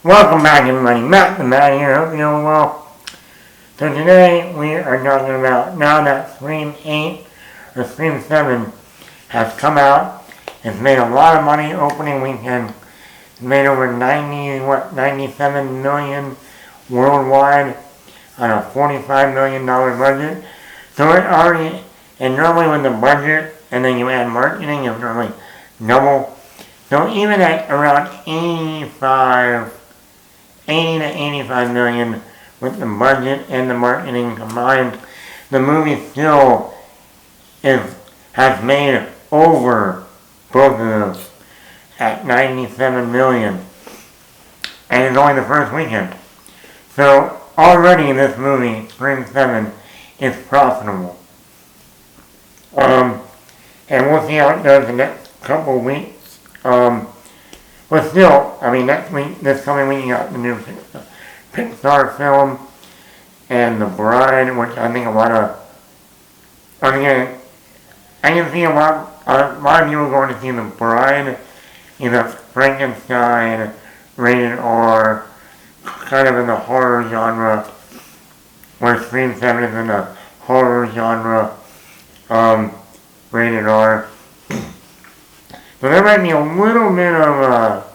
Welcome back everybody, Matt the Man here, hope you're doing well. So today we are talking about now that Scream 8 or Scream 7 has come out. It's made a lot of money opening weekend. It's made over 97 million worldwide on a $45 million budget. So it already, and normally with the budget and then you add marketing, it's normally double. So even at around 80 to 85 million with the budget and the marketing combined, the movie still has made over both of those at 97 million. And it's only the first weekend. So already this movie, Scream 7, is profitable. And we'll see how it does the next couple of weeks. But still, I mean, this coming week, you got the new Pixar film and The Bride, which I think I can see a lot of you are going to see The Bride, Frankenstein, rated R, kind of in the horror genre, where Scream 7 is in the horror genre, rated R. So there might be a little bit of,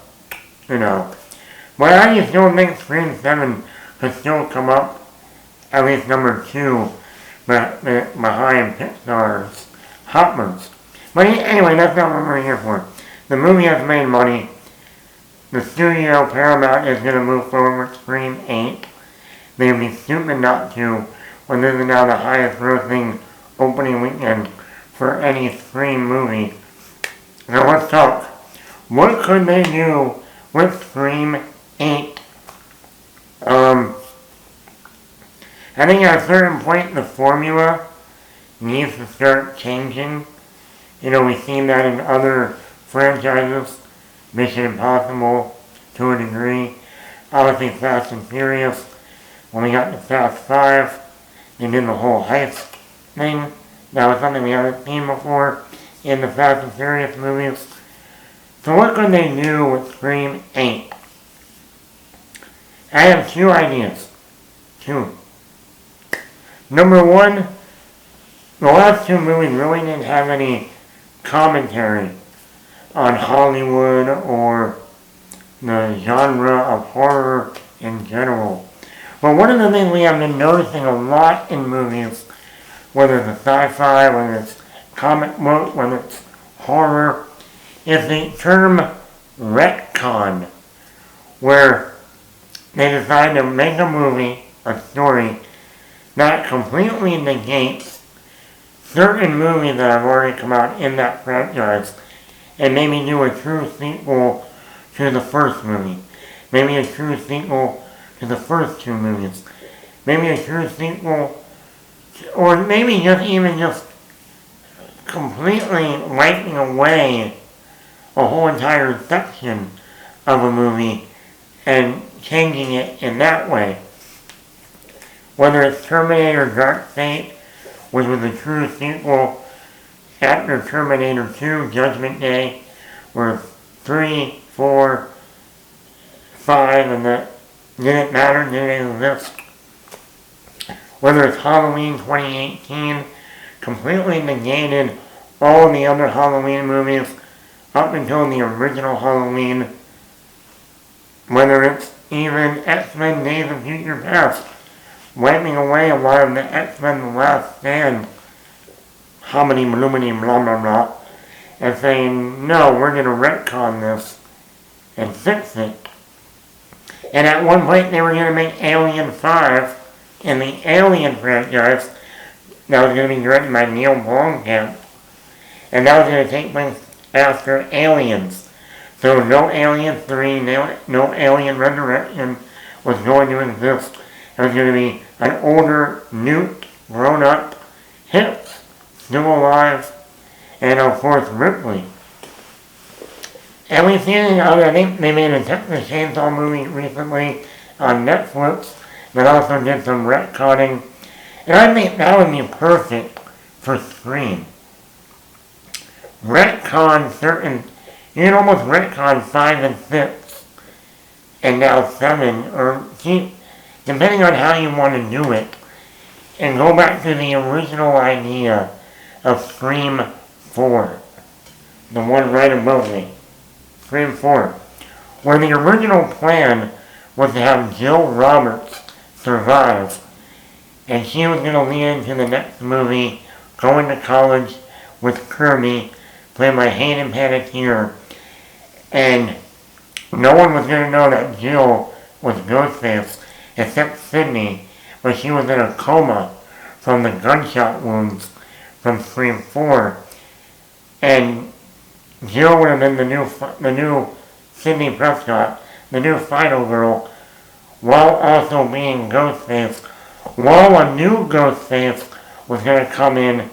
but I still think Scream 7 could still come up at least number 2 behind Pixar's Hot Ones. But anyway, that's not what we're here for. The movie has made money. The studio, Paramount, is going to move forward with Scream 8. They'd be stupid not to, when this is now the highest grossing opening weekend for any Scream movie. Now let's talk. What could they do with Scream 8? I think at a certain point the formula needs to start changing. We've seen that in other franchises. Mission Impossible, to a degree. Obviously Fast and Furious. When we got to Fast 5, they did the whole heist thing. That was something we haven't seen before in the Fast and Furious movies. So what could they do with Scream 8? I have 2 ideas. 2. Number 1, the last 2 movies really didn't have any commentary on Hollywood or the genre of horror in general. But one of the things we have been noticing a lot in movies, whether it's sci-fi, whether it's comic book, whether it's horror, is the term retcon, where they decide to make a movie, a story, that completely negates certain movies that have already come out in that franchise, and maybe do a true sequel to the first movie, maybe a true sequel to the first 2 movies, maybe a true sequel, or maybe just completely wiping away a whole entire section of a movie and changing it in that way. Whether it's Terminator Dark Fate, which was a true sequel after Terminator 2 Judgment Day, where 3, 4, 5, and that didn't matter, didn't exist. Whether it's Halloween 2018, completely negated all the other Halloween movies up until the original Halloween. Whether it's even X-Men Days of Future Past, wiping away a lot of the X-Men The Last Stand, hominy bloomity blah blah blah, and saying, no, we're going to retcon this and fix it. And at one point they were going to make Alien 5 in the Alien franchise that was going to be directed by Neil Blomkamp, and that was going to take place after Aliens. So no Alien 3, no Alien Resurrection was going to exist. It was going to be an older, newt, grown-up, hip, still alive, and of course Ripley. And we've seen it, I think they made a Texas Chainsaw movie recently on Netflix that also did some retconning. And I think that would be perfect for Scream. Retcon certain, you can almost retcon 5 and 6 and now 7, or keep, depending on how you want to do it, and go back to the original idea of Scream 4, the one right above me, Scream 4, where the original plan was to have Jill Roberts survive, and she was going to lead into the next movie, going to college with Kirby, played by Hayden Panettiere, and no one was going to know that Jill was Ghostface, except Sydney, but she was in a coma from the gunshot wounds from Scream 4, and Jill would have been the new Sydney Prescott, the new final girl, while also being Ghostface, while a new Ghostface was going to come in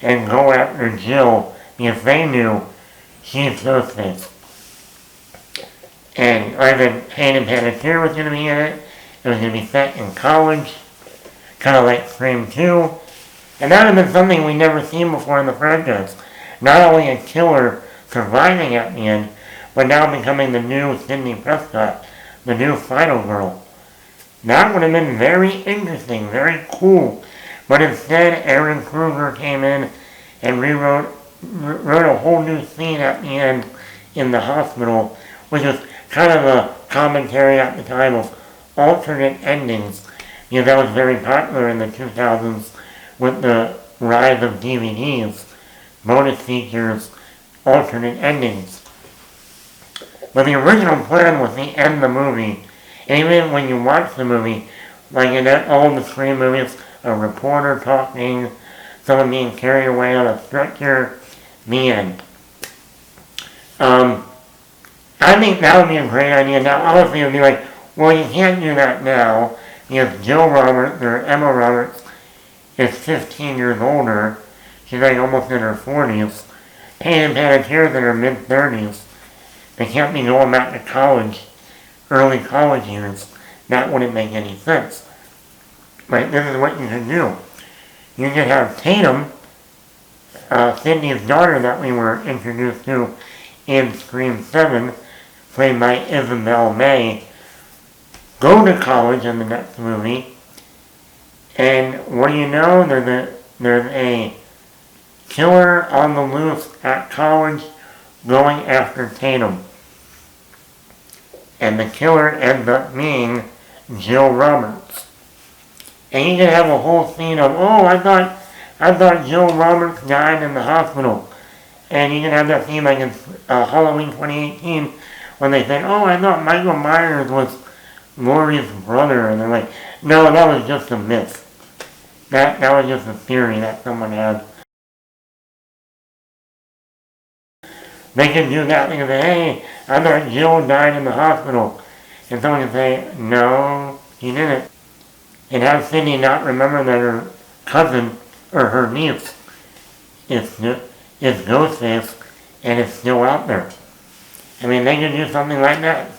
and go after Jill because they knew she's Ghostface. And Ivan Hayden Panettiere was going to be in it. It was going to be set in college, kind of like Scream 2. And that would have been something we never seen before in the franchise. Not only a killer surviving at the end, but now becoming the new Sydney Prescott, the new final girl. That would have been very interesting, very cool. But instead, Aaron Kruger came in and wrote a whole new scene at the end in the hospital, which was kind of a commentary at the time of alternate endings, because that was very popular in the 2000s with the rise of DVDs, bonus features, alternate endings. But the original plan was to end the movie, and even when you watch the movie, like in all the Scream movies, a reporter talking, someone being carried away on a stretcher, the end. I think that would be a great idea. Now, obviously, it would be like, well, you can't do that now, because Jill Roberts, or Emma Roberts, is 15 years older. She's like almost in her 40s. Hayden Panettiere's in her mid-30s. They can't be going back to college, early college years. That wouldn't make any sense. But this is what you can do. You can have Tatum, Sydney's daughter that we were introduced to in Scream 7, played by Isabel May, go to college in the next movie, and what do you know? There's a killer on the loose at college going after Tatum. And the killer ends up being Jill Roberts. And you can have a whole scene of, oh, I thought Jill Roberts died in the hospital. And you can have that scene like in Halloween 2018 when they say, oh, I thought Michael Myers was Laurie's brother. And they're like, no, that was just a myth. That was just a theory that someone had. They can do that. They can say, hey, I thought Jill died in the hospital. And someone can say, no, he didn't. And have Sydney not remember that her cousin, or her niece, is Ghostface and is still out there. I mean, they could do something like that.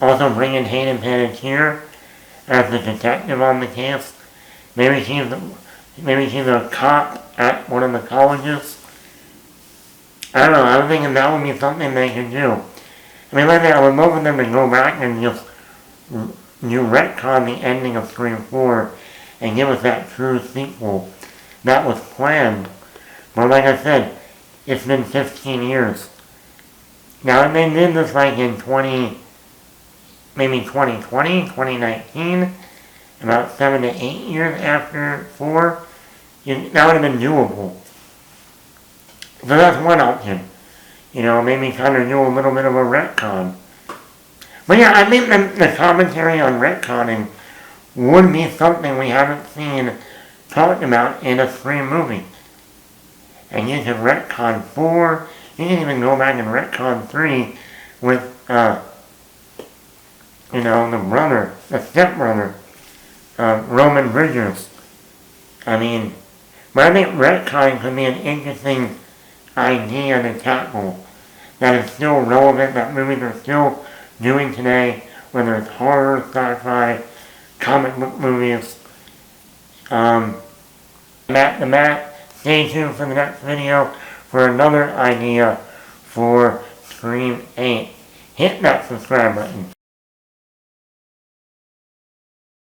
Also bring in Hayden Panettiere as the detective on the case. Maybe she's a cop at one of the colleges. I don't know, I was thinking that would be something they could do. I mean, like I would love for them to go back and just retcon the ending of Scream 4 and give us that true sequel. That was planned. But like I said, it's been 15 years. Now, they did this like in 2019, about 7 to 8 years after 4, that would have been doable. So that's one option. You know, maybe kind of do a little bit of a retcon. But yeah, I think the commentary on retconning would be something we haven't seen talked about in a Scream movie. And you can retcon 4, you can even go back and retcon 3 with, the stepbrother, Roman Bridgers. I mean, but I think retconning could be an interesting idea to tackle that is still relevant, that movies are still doing today, whether it's horror, sci-fi, comic book movies. Matt, stay tuned for the next video for another idea for Scream 8. Hit that subscribe button.